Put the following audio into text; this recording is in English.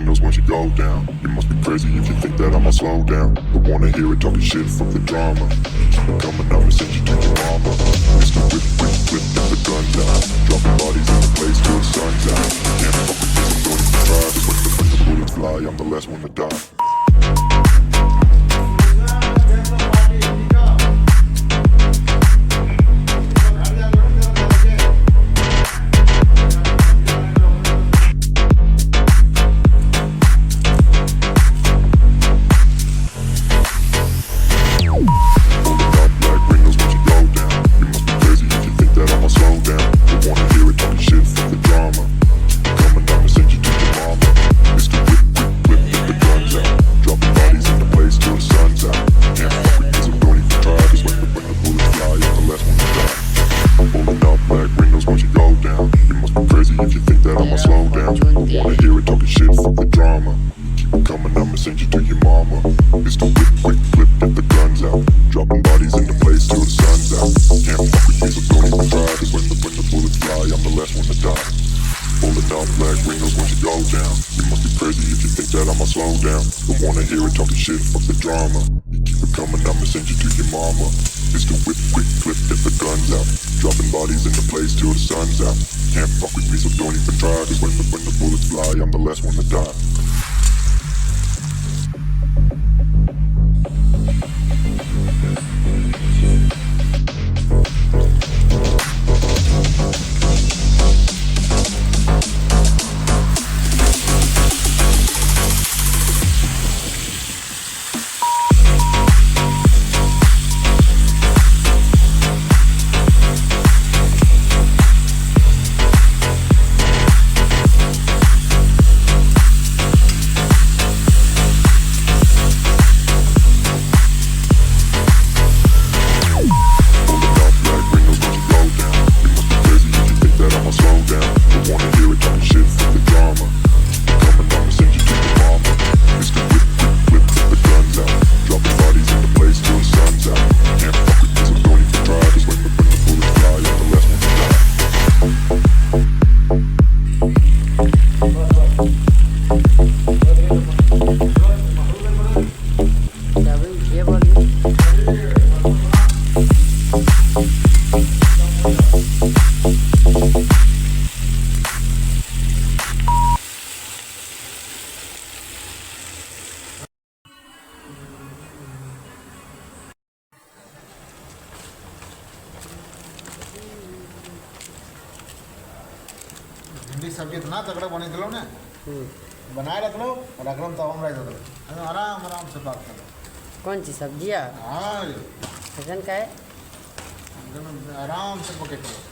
windows once you go down. You must be crazy if you think that I'ma slow down. Don't wanna hear it talking shit, fuck the drama. Keep it coming, I'ma send you to your mama. Mr. Whip, whip, whip, get the guns out. Dropping bodies in the place till the sun's out. Can't fuck with this, I'm going to try. Cause when the bullets fly, I'm the last one to die. If you think that I'ma slow down, don't wanna hear it talking shit, fuck the drama. Keep it coming, I'ma send you to your mama. It's the whip, quick flip, get the guns out. Dropping bodies in the place till the sun's out. Can't fuck with me, so don't even try. Cause when the bullets fly, I'm the last one to die. Pulling out black windows once you go down. You must be crazy if you think that I'ma slow down. Don't wanna hear it talking shit, fuck the drama. You keep it coming, I'ma send you to your mama. It's the whip, quick flip, get the guns out. Dropping bodies in the place till the sun's out. Can't fuck with me, so don't even try. Cause when the bullets fly, I'm the last one to die. भिंडी सब्जी इतना तगड़ा बने दिलो ने बनाए रख लो और अगरम तवा में रख दो आराम आराम से बात करो। कौन सी सब्जियाँ? हाँ का है आराम से पके करो।